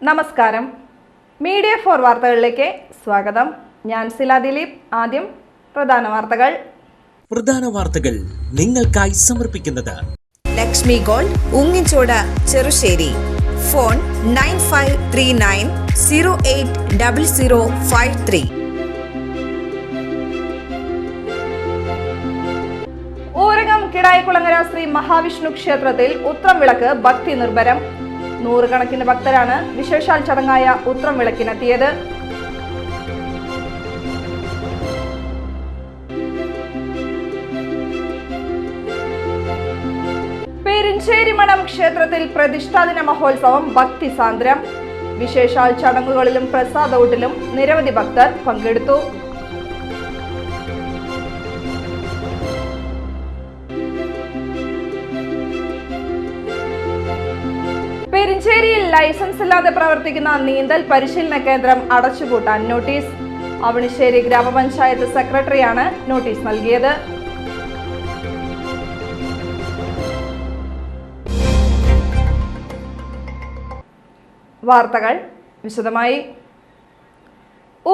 നമസ്കാരം. Media for വാർത്തകളിലേക്ക് സ്വാഗതം. ഞാൻ സില ദിലീപ്. ആദ്യം പ്രധാന വാർത്തകൾ നിങ്ങൾക്കായി സമർപ്പിക്കുന്നത് ലക്ഷ്മി ഗോൾഡ്, ഉങ്ങിച്ചോട്, ചെറുശ്ശേരി. ഫോൺ 9539080053. ഊരകം കിടായിക്കുളങ്ങര ശ്രീ മഹാവിഷ്ണു ക്ഷേത്രത്തിൽ ഉത്രം വിളക്ക് ഭക്തി നിർഭരം. നൂറുകണക്കിന് ഭക്തരാണ് വിശേഷാൽ ചടങ്ങായ ഉത്രം വിളക്കിനെത്തിയത്. പെരിഞ്ചേരി മഠം ക്ഷേത്രത്തിൽ പ്രതിഷ്ഠാദിന മഹോത്സവം ഭക്തിസാന്ദ്രം. വിശേഷാൽ ചടങ്ങുകളിലും പ്രസാദഊട്ടിലും നിരവധി ഭക്തർ പങ്കെടുത്തു. പെരിഞ്ചേരിയിൽ ലൈസൻസ് ഇല്ലാതെ പ്രവർത്തിക്കുന്ന നീന്തൽ പരിശീലന കേന്ദ്രം അടച്ചുപൂട്ടാൻ നോട്ടീസ്. അവണിശ്ശേരി ഗ്രാമപഞ്ചായത്ത് സെക്രട്ടറിയാണ് നോട്ടീസ് നൽകിയത്. വാർത്തകൾ വിശദമായി.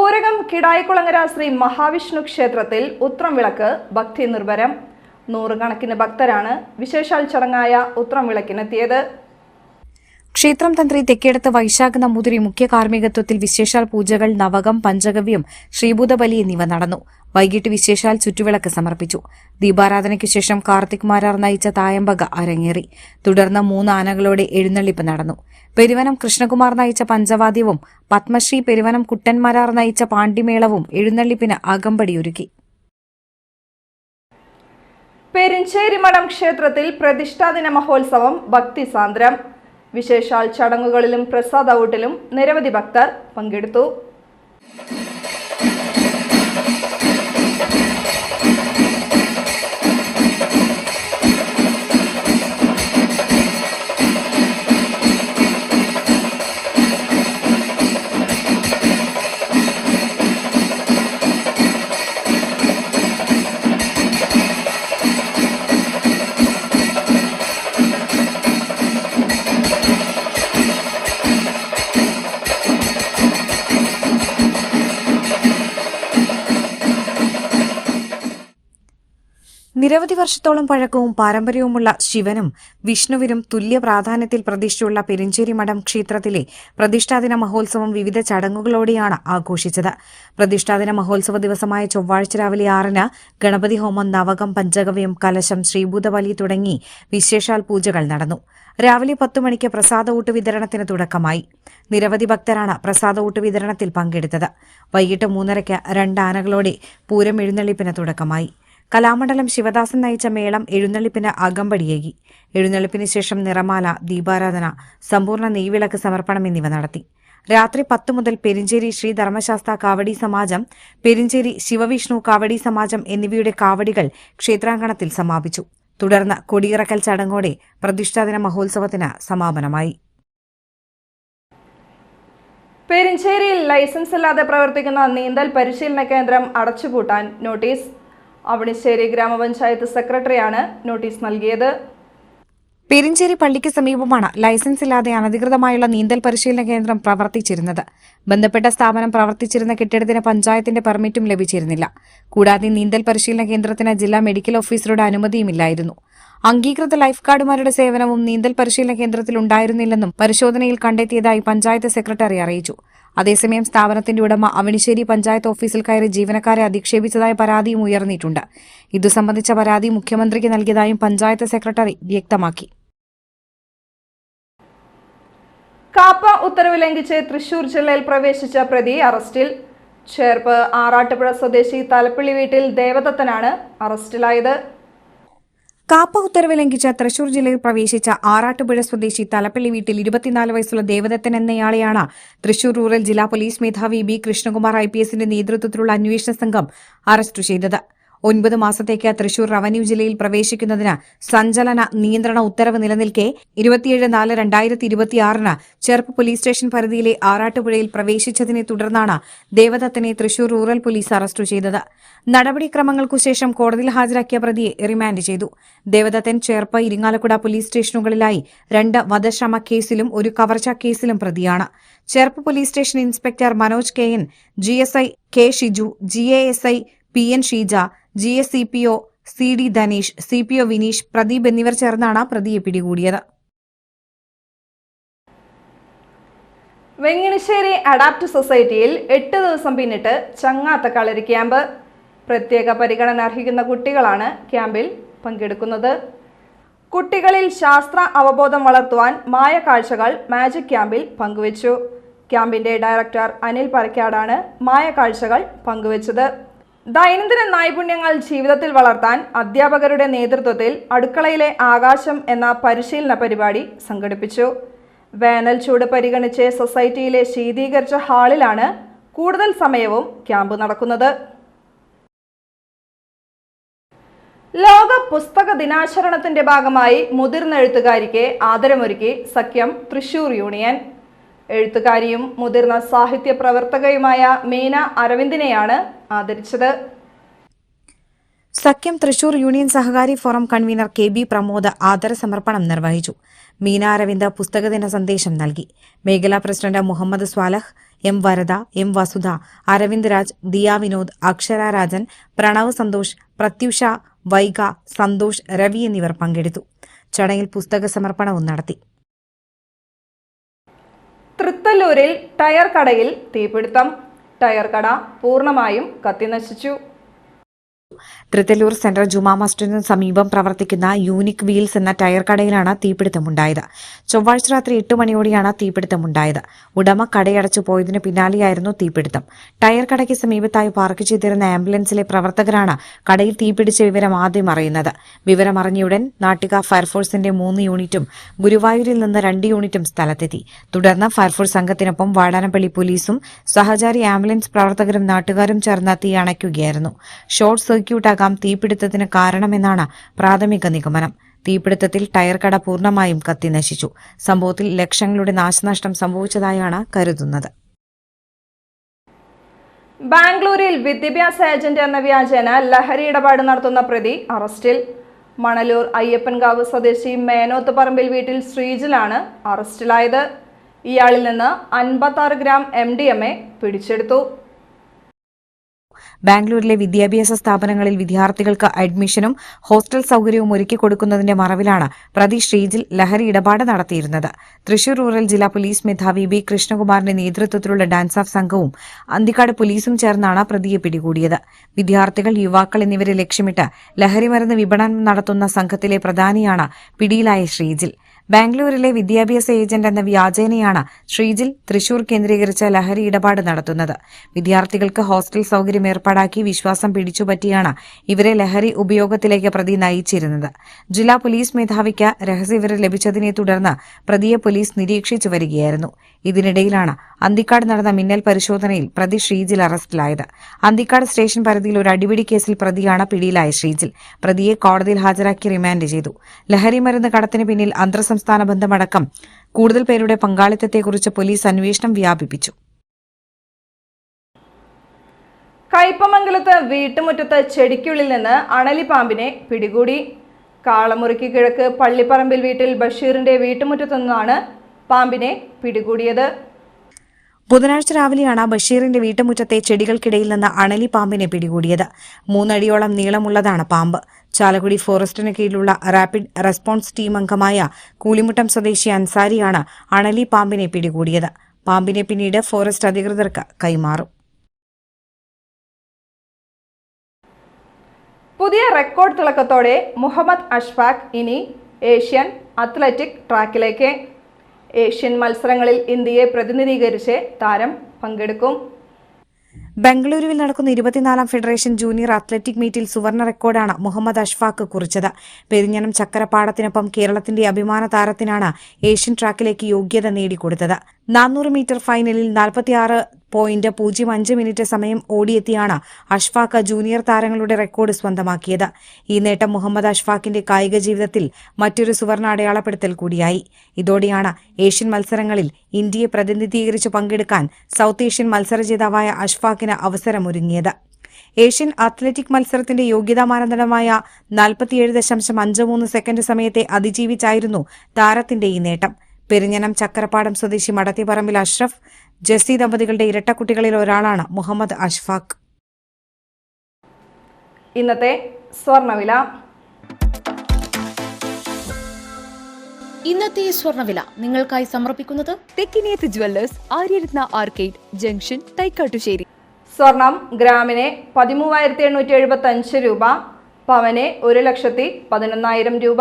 ഊരകം കിടായിക്കുളങ്ങര ശ്രീ മഹാവിഷ്ണു ക്ഷേത്രത്തിൽ ഉത്രം വിളക്ക് ഭക്തി നിർഭരം. നൂറുകണക്കിന് ഭക്തരാണ് വിശേഷാൽ ചടങ്ങായ ഉത്രം വിളക്കിനെത്തിയത്. ക്ഷേത്രം തന്ത്രി തെക്കേടത്ത് വൈശാഖ നമ്പൂതിരി മുഖ്യ കാർമ്മികത്വത്തിൽ വിശേഷാൽ പൂജകൾ, നവകം, പഞ്ചഗവ്യം, ശ്രീഭൂതബലി എന്നിവ നടന്നു. വൈകിട്ട് വിശേഷാൽ ചുറ്റുവിളക്ക് സമർപ്പിച്ചു. ദീപാരാധനയ്ക്കു ശേഷം കാർത്തിക് മാരാർ നയിച്ച തായമ്പക അരങ്ങേറി. തുടർന്ന് 3 ആനകളോടെ എഴുന്നള്ളിപ്പ് നടന്നു. പെരുവനം കൃഷ്ണകുമാർ നയിച്ച പഞ്ചവാദ്യവും പത്മശ്രീ പെരുവനം കുട്ടൻമാരാർ നയിച്ച പാണ്ടിമേളവും എഴുന്നള്ളിപ്പിന് അകമ്പടിയൊരുക്കി. പെരിഞ്ചേരി മഠം ക്ഷേത്രത്തിൽ പ്രതിഷ്ഠാദിന മഹോത്സവം ഭക്തിസാന്ദ്രം. വിശേഷാൽ ചടങ്ങുകളിലും പ്രസാദഊട്ടിലും നിരവധി ഭക്തർ പങ്കെടുത്തു. നിരവധി വർഷത്തോളം പഴക്കവും പാരമ്പര്യവുമുള്ള ശിവനും വിഷ്ണുവിനും തുല്യ പ്രാധാന്യത്തിൽ പ്രതിഷ്ഠയുള്ള പെരിഞ്ചേരി മഠം ക്ഷേത്രത്തിലെ പ്രതിഷ്ഠാദിന മഹോത്സവം വിവിധ ചടങ്ങുകളോടെയാണ് ആഘോഷിച്ചത്. പ്രതിഷ്ഠാദിന മഹോത്സവ ദിവസമായ ചൊവ്വാഴ്ച രാവിലെ 6-ന് ഗണപതി ഹോമം, നവകം, പഞ്ചഗവ്യം, കലശം, ശ്രീഭൂതബലി തുടങ്ങി വിശേഷാൽ പൂജകൾ നടന്നു. രാവിലെ 10 മണിക്ക് പ്രസാദഊട്ട് വിതരണത്തിന് തുടക്കമായി. നിരവധി ഭക്തരാണ് പ്രസാദഊട്ട് വിതരണത്തിൽ പങ്കെടുത്തത്. വൈകിട്ട് 3:30-ക്ക് 2 ആനകളോടെ പൂരം എഴുന്നള്ളിപ്പിന് തുടക്കമായി. കലാമണ്ഡലം ശിവദാസൻ നയിച്ച മേളം എഴുന്നള്ളിപ്പിന് അകമ്പടിയേകി. എഴുന്നള്ളിപ്പിന് ശേഷം നിറമാല, ദീപാരാധന, സമ്പൂർണ്ണ നെയ്വിളക്ക് സമർപ്പണം എന്നിവ നടത്തി. രാത്രി 10 മുതൽ പെരിഞ്ചേരി ശ്രീ ധർമ്മശാസ്ത്ര കാവടി സമാജം, പെരിഞ്ചേരി ശിവവിഷ്ണു കാവടി സമാജം എന്നിവയുടെ കാവടികൾ ക്ഷേത്രാങ്കണത്തിൽ സമാപിച്ചു. തുടർന്ന് കൊടിയിറക്കൽ ചടങ്ങോടെ പ്രതിഷ്ഠാദിന മഹോത്സവത്തിന് സമാപനമായി. പെരിഞ്ചേരിയിൽ ലൈസൻസ് ഇല്ലാതെ പ്രവർത്തിക്കുന്ന നീന്തൽ പരിശീലന കേന്ദ്രം അടച്ചുപൂട്ടാൻ നോട്ടീസ്. അവണിശ്ശേരി ഗ്രാമപഞ്ചായത്ത് സെക്രട്ടറിയാണ് നോട്ടീസ് നൽകിയത്. പെരിഞ്ചേരി പള്ളിക്ക് സമീപമാണ് ലൈസൻസ് ഇല്ലാതെ അനധികൃതമായുള്ള നീന്തൽ പരിശീലന കേന്ദ്രം പ്രവർത്തിച്ചിരുന്നത്. ബന്ധപ്പെട്ട സ്ഥാപനം പ്രവർത്തിച്ചിരുന്ന കെട്ടിടത്തിന് പഞ്ചായത്തിന്റെ പെർമിറ്റും ലഭിച്ചിരുന്നില്ല. കൂടാതെ നീന്തൽ പരിശീലന കേന്ദ്രത്തിന് ജില്ലാ മെഡിക്കൽ ഓഫീസറുടെ അനുമതിയുമില്ലായിരുന്നു. അംഗീകൃത ലൈഫ് ഗാർഡുമാരുടെ സേവനവും നീന്തൽ പരിശീലന കേന്ദ്രത്തിൽ ഉണ്ടായിരുന്നില്ലെന്നും പരിശോധനയിൽ കണ്ടെത്തിയതായി പഞ്ചായത്ത് സെക്രട്ടറി അറിയിച്ചു. അതേസമയം സ്ഥാപനത്തിന്റെ ഉടമ അവണിശ്ശേരി പഞ്ചായത്ത് ഓഫീസിൽ കയറി ജീവനക്കാരെ അധിക്ഷേപിച്ചതായ പരാതിയും ഉയർന്നിട്ടുണ്ട്. ഇതു സംബന്ധിച്ച പരാതി മുഖ്യമന്ത്രിക്ക് നൽകിയതായും പഞ്ചായത്ത് സെക്രട്ടറി വ്യക്തമാക്കി. കാപ്പ ഉത്തരവ് ലംഘിച്ച് തൃശൂർ ജില്ലയിൽ പ്രവേശിച്ച പ്രതി അറസ്റ്റിൽ. ചേർപ്പ് ആറാട്ടുപുഴ സ്വദേശി തലപ്പള്ളി വീട്ടിൽ ദേവദത്തനാണ് അറസ്റ്റിലായത്. കാപ്പ ഉത്തരവ് ലംഘിച്ച തൃശൂർ ജില്ലയിൽ പ്രവേശിച്ച ആറാട്ടുപുഴ സ്വദേശി തലപ്പള്ളി വീട്ടിൽ 24 വയസ്സുള്ള ദേവദത്തൻ എന്നയാളെയാണ് തൃശൂർ റൂറൽ ജില്ലാ പോലീസ് മേധാവി ബി കൃഷ്ണകുമാർ IPSന്റെ നേതൃത്വത്തിലുള്ള അന്വേഷണ സംഘം അറസ്റ്റ് ചെയ്തത്. 9 മാസത്തേക്ക് തൃശൂർ റവന്യൂ ജില്ലയിൽ പ്രവേശിക്കുന്നതിന് സഞ്ചലന നിയന്ത്രണ ഉത്തരവ് നിലനിൽക്കെ 27/4/2026 ചെർപ്പ് പോലീസ് സ്റ്റേഷൻ പരിധിയിലെ ആറാട്ടുപുഴയിൽ പ്രവേശിച്ചതിനെ തുടർന്നാണ് ദേവദത്തനെ തൃശൂർ റൂറൽ പോലീസ് അറസ്റ്റ് ചെയ്തത്. നടപടിക്രമങ്ങൾക്കുശേഷം കോടതിയിൽ ഹാജരാക്കിയ പ്രതിയെ റിമാൻഡ് ചെയ്തു. ദേവദത്തൻ ചെർപ്പ്, ഇരിങ്ങാലക്കുട പോലീസ് സ്റ്റേഷനുകളിലായി 2 വധശ്രമ കേസിലും 1 കവർച്ചാ കേസിലും പ്രതിയാണ്. Cherpu police station inspector Manoj KN, GSI K Shiju, GASI PN Sheeja, GSCPO CD Dhaneesh, CPO Vineesh, Pradeep എന്നിവർ ചേർന്നാണ് പ്രതിയെ പിടികൂടിയത്. വെങ്ങിണിശ്ശേരി അഡാപ്റ്റ് സൊസൈറ്റിയിൽ 8 ദിവസം പിന്നിട്ട് ചങ്ങാത്ത കളരി ക്യാമ്പ്. പ്രത്യേക പരിഗണന അർഹിക്കുന്ന കുട്ടികളാണ് ക്യാമ്പിൽ പങ്കെടുക്കുന്നത്. കുട്ടികളിൽ ശാസ്ത്ര അവബോധം വളർത്തുവാൻ മായ കാഴ്ചകൾ മാജിക് ക്യാമ്പിൽ പങ്കുവച്ചു. ക്യാമ്പിന്റെ ഡയറക്ടർ അനിൽ പരക്കാടാണ് മായ കാഴ്ചകൾ പങ്കുവച്ചത്. ദൈനംദിന നൈപുണ്യങ്ങൾ ജീവിതത്തിൽ വളർത്താൻ അധ്യാപകരുടെ നേതൃത്വത്തിൽ അടുക്കളയിലെ ആകാശം എന്ന പരിശീലന പരിപാടി സംഘടിപ്പിച്ചു. വേനൽ ചൂട് പരിഗണിച്ച് സൊസൈറ്റിയിലെ ശീതീകരിച്ച ഹാളിലാണ് കൂടുതൽ സമയവും ക്യാമ്പ് നടക്കുന്നത്. ലോക പുസ്തക ദിനാചരണത്തിന്റെ ഭാഗമായി മുതിർന്ന എഴുത്തുകാരിക്ക് ആദരമൊരുക്കി സഖ്യം തൃശൂർ യൂണിയൻ. എഴുത്തുകാരിയും മുതിർന്ന സാഹിത്യ പ്രവർത്തകയുമായ മീന അരവിന്ദിനെയാണ് ആദരിച്ചത്. സഖ്യം തൃശൂർ യൂണിയൻ സഹകാരി ഫോറം കൺവീനർ KB പ്രമോദ് ആദര സമർപ്പണം നിർവഹിച്ചു. മീന അരവിന്ദ് പുസ്തകദിന സന്ദേശം നൽകി. മേഖലാ president Muhammad Swalah, M Varada, M Vasudha, Aravind Raj, Diya Vinod, Akshara Rajan, Pranav Santhosh, Prathyusha, Vaiga, Santhosh, Ravi എന്നിവർ പങ്കെടുത്തു. ചടങ്ങിൽ പുസ്തക സമർപ്പണവും നടത്തി. തൃത്തല്ലൂരിൽ ടയർ കടയിൽ തീപിടുത്തം. ടയർ കട പൂർണ്ണമായും കത്തിനശിച്ചു. തൃത്തല്ലൂർ സെൻട്രൽ ജുമാ മസ്ജിദിന് സമീപം പ്രവർത്തിക്കുന്ന യൂണിക് വീൽസ് എന്ന ടയർ കടയിലാണ് തീപിടുത്തമുണ്ടായത്. ചൊവ്വാഴ്ച രാത്രി 8 മണിയോടെയാണ് തീപിടുത്തമുണ്ടായത്. ഉടമ കടയടച്ചു പോയതിനു പിന്നാലെയായിരുന്നു തീപിടുത്തം. ടയർ കടയ്ക്ക് സമീപത്തായി പാർക്ക് ചെയ്തിരുന്ന ആംബുലൻസിലെ പ്രവർത്തകരാണ് കടയിൽ തീപിടിച്ച വിവരം ആദ്യം അറിയുന്നത്. വിവരമറിഞ്ഞയുടൻ നാട്ടിക ഫയർഫോഴ്സിന്റെ 3 യൂണിറ്റും ഗുരുവായൂരിൽ നിന്ന് 2 യൂണിറ്റും സ്ഥലത്തെത്തി. തുടർന്ന് ഫയർഫോഴ്സ് സംഘത്തിനൊപ്പം വാടാനപ്പള്ളി പോലീസും സഹചാരി ആംബുലൻസ് പ്രവർത്തകരും നാട്ടുകാരും ചേർന്ന് തീ അണയ്ക്കുകയായിരുന്നു. ഷോർട്ട് സർക്യൂട്ടാകാം തീപിടുത്തത്തിന് കാരണമെന്നാണ് പ്രാഥമിക നിഗമനം. തീപിടുത്തത്തിൽ ടയർ കട പൂർണ്ണമായും കത്തിനശിച്ചു. സംഭവത്തിൽ ലക്ഷങ്ങളുടെ നാശനഷ്ടം സംഭവിച്ചതായാണ് കരുതുന്നത്. ബാംഗ്ലൂരിൽ വിദ്യാഭ്യാസ ഏജന്റ് എന്ന വ്യാജേന ലഹരി ഇടപാട് നടത്തുന്ന പ്രതി അറസ്റ്റിൽ. മണലൂർ അയ്യപ്പൻകാവ് സ്വദേശി മേനോത്ത് പറമ്പിൽ വീട്ടിൽ ശ്രീജിലാണ് അറസ്റ്റിലായത്. ഇയാളിൽ നിന്ന് 56 ഗ്രാം MDMA പിടിച്ചെടുത്തു. ബാംഗ്ലൂരിലെ വിദ്യാഭ്യാസ സ്ഥാപനങ്ങളിൽ വിദ്യാർത്ഥികൾക്ക് അഡ്മിഷനും ഹോസ്റ്റൽ സൌകര്യവും ഒരുക്കി കൊടുക്കുന്നതിന്റെ മറവിലാണ് പ്രതി ശ്രീജിൽ ലഹരി ഇടപാട് നടത്തിയിരുന്നത്. തൃശൂർ റൂറൽ ജില്ലാ പോലീസ് മേധാവി B കൃഷ്ണകുമാറിന്റെ നേതൃത്വത്തിലുള്ള ഡാൻസ് ഓഫ് സംഘവും അന്തിക്കാട് പോലീസും ചേർന്നാണ് പ്രതിയെ പിടികൂടിയത്. വിദ്യാർത്ഥികൾ, യുവാക്കൾ എന്നിവരെ ലക്ഷ്യമിട്ട് ലഹരിമരുന്ന് വിപണനം നടത്തുന്ന സംഘത്തിലെ പ്രധാനിയാണ് പിടിയിലായ ശ്രീജിൽ. ബാംഗ്ലൂരിലെ വിദ്യാഭ്യാസ ഏജന്റ് എന്ന വ്യാജേനയാണ് ശ്രീജിൽ തൃശൂർ കേന്ദ്രീകരിച്ച് ലഹരി ഇടപാട് നടത്തുന്നത്. വിദ്യാർത്ഥികൾക്ക് ഹോസ്റ്റൽ സൌകര്യം ഏർപ്പാടാക്കി വിശ്വാസം പിടിച്ചുപറ്റിയാണ് ഇവരെ ലഹരി ഉപയോഗത്തിലേക്ക് പ്രതി നയിച്ചിരുന്നത്. ജില്ലാ പോലീസ് മേധാവിക്ക് രഹസ്യവിവരം ലഭിച്ചതിനെ തുടർന്ന് പ്രതിയെ പോലീസ് നിരീക്ഷിച്ചു വരികയായിരുന്നു. ഇതിനിടയിലാണ് അന്തിക്കാട് നടന്ന മിന്നൽ പരിശോധനയിൽ പ്രതി ശ്രീജിൽ അറസ്റ്റിലായത്. അന്തിക്കാട് സ്റ്റേഷൻ പരിധിയിൽ ഒരു അടിപിടി കേസിൽ പ്രതിയാണ് പിടിയിലായ ശ്രീജിൽ. പ്രതിയെ കോടതിയിൽ ഹാജരാക്കി റിമാൻഡ് ചെയ്തു. ലഹരിമരുന്ന് കടത്തിന് പിന്നിൽ അന്തർസംസ്ഥാന ബന്ധമടക്കം കൂടുതൽ പേരുടെ പങ്കാളിത്തത്തെക്കുറിച്ച് പോലീസ് അന്വേഷണം വ്യാപിപ്പിച്ചു. കയ്പമംഗലത്ത് വീട്ടുമുറ്റത്ത് ചെടിക്കുള്ളിൽ നിന്ന് അണലിപ്പാമ്പിനെ പിടികൂടി. കാളമുറിക്ക് കിഴക്ക് പള്ളിപ്പറമ്പിൽ വീട്ടിൽ ബഷീറിന്റെ വീട്ടുമുറ്റത്തു നിന്നാണ് പാമ്പിനെ പിടികൂടിയത്. ബുധനാഴ്ച രാവിലെയാണ് ബഷീറിന്റെ വീട്ടുമുറ്റത്തെ ചെടികൾക്കിടയിൽ നിന്ന് അണലി പാമ്പിനെ പിടികൂടിയത്. 3 അടിയോളം നീളമുള്ളതാണ് പാമ്പ്. ചാലക്കുടി ഫോറസ്റ്റിന് കീഴിലുള്ള റാപ്പിഡ് റെസ്പോൺസ് ടീം അംഗമായ കൂളിമുട്ടം സ്വദേശി അൻസാരിയാണ് അണലി പാമ്പിനെ പിടികൂടിയത്. പാമ്പിനെ പിന്നീട് ഫോറസ്റ്റ് അധികൃതർക്ക് കൈമാറും. പുതിയ റെക്കോർഡ് തിളക്കത്തോടെ മുഹമ്മദ് അഷ്ഫാഖ് ഇനി ഏഷ്യൻ അത്ലറ്റിക് ട്രാക്കിലേക്ക്. ഏഷ്യൻ മത്സരങ്ങളിൽ ഇന്ത്യയെ പ്രതിനിധീകരിച്ച് താരം പങ്കെടുക്കും. ബംഗളൂരുവിൽ നടക്കുന്ന 24ാം ഫെഡറേഷൻ ജൂനിയർ അത്ലറ്റിക് മീറ്റിൽ സുവർണ റെക്കോർഡാണ് മുഹമ്മദ് അഷ്ഫാഖ് കുറിച്ചത്. പെരിഞ്ഞനം ചക്കരപ്പാടത്തിനൊപ്പം കേരളത്തിന്റെ അഭിമാന താരത്തിനാണ് ഏഷ്യൻ ട്രാക്കിലേക്ക് യോഗ്യത നേടിക്കൊടുത്തത്. 400 മീറ്റർ ഫൈനലിൽ 46.05 സമയം ഓടിയെത്തിയാണ് അഷ്ഫാഖ് ജൂനിയർ താരങ്ങളുടെ റെക്കോർഡ് സ്വന്തമാക്കിയത്. ഈ നേട്ടം മുഹമ്മദ് അഷ്ഫാഖിന്റെ കായിക ജീവിതത്തിൽ മറ്റൊരു സുവർണ അടയാളപ്പെടുത്തൽ കൂടിയായി. ഇതോടെയാണ് ഏഷ്യൻ മത്സരങ്ങളിൽ ഇന്ത്യയെ പ്രതിനിധീകരിച്ച് പങ്കെടുക്കാൻ സൗത്ത് ഏഷ്യൻ മത്സര ജേതാവായ അഷ്ഫാഖിന് അവസരമൊരുങ്ങിയത്. ഏഷ്യൻ അത്ലറ്റിക് മത്സരത്തിന്റെ യോഗ്യതാ മാനദണ്ഡമായ 47.53 സെക്കൻഡ് സമയത്തെ അതിജീവിച്ചായിരുന്നു താരത്തിന്റെ ഈ നേട്ടം. പെരിഞ്ഞനം ചക്കരപ്പാടം സ്വദേശി മടത്തിപ്പറമ്പിൽ അഷ്റഫ്, ജെസ്സി ദമ്പതികളുടെ ഇരട്ടക്കുട്ടികളിൽ ഒരാളാണ് മുഹമ്മദ് അഷ്ഫാഖ്. ഇന്നത്തെ സ്വർണ്ണവില. ഇന്നത്തെ സ്വർണ്ണവില നിങ്ങൾക്കായി സമർപ്പിക്കുന്നത് Thekkiniyath jewellers, Aryaratna arcade junction, Thaikkattussery. സ്വർണം ഗ്രാമിന് 13,875 രൂപ, പവന് 1,11,000 രൂപ.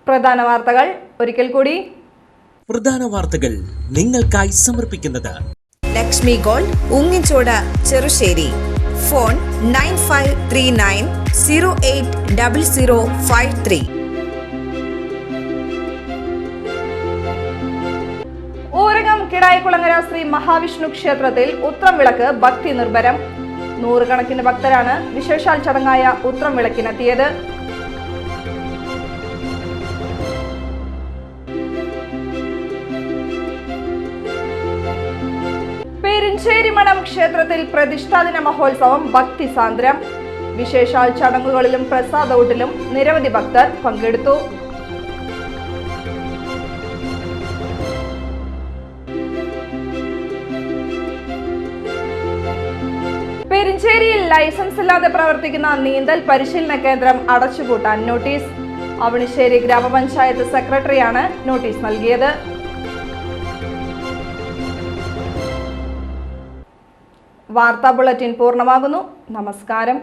പ്രധാന വാർത്തകൾ ഒരിക്കൽ കൂടി. പ്രധാന വാർത്തകൾ നിങ്ങൾക്കായി സമർപ്പിക്കുന്നത് ലക്ഷ്മി ഗോൾഡ്, ഉങ്ങിച്ചോട്, ചെറുശ്ശേരി. ഫോൺ 9539080053. ഊരകം കിടായിക്കുളങ്ങര ശ്രീ മഹാവിഷ്ണു ക്ഷേത്രത്തിൽ ഉത്രം വിളക്ക് ഭക്തി നിർഭരം. 100 കണക്കിന് ഭക്തരാണ് വിശേഷാൽ ചടങ്ങായ ഉത്രം വിളക്കിനെത്തിയത്. പെരിഞ്ചേരി മഠം ക്ഷേത്രത്തിൽ പ്രതിഷ്ഠാദിന മഹോത്സവം ഭക്തിസാന്ദ്രം. വിശേഷാൽ ചടങ്ങുകളിലും പ്രസാദഊട്ടിലും നിരവധി ഭക്തർ പങ്കെടുത്തു. പെരിഞ്ചേരിയിൽ ലൈസൻസ് ഇല്ലാതെ പ്രവർത്തിക്കുന്ന നീന്തൽ പരിശീലന കേന്ദ്രം അടച്ചുപൂട്ടാൻ നോട്ടീസ്. അവണിശ്ശേരി ഗ്രാമപഞ്ചായത്ത് സെക്രട്ടറിയാണ് നോട്ടീസ് നൽകിയത്. വാർത്താ ബുള്ളറ്റിൻ പൂർണ്ണമാകുന്നു. നമസ്കാരം.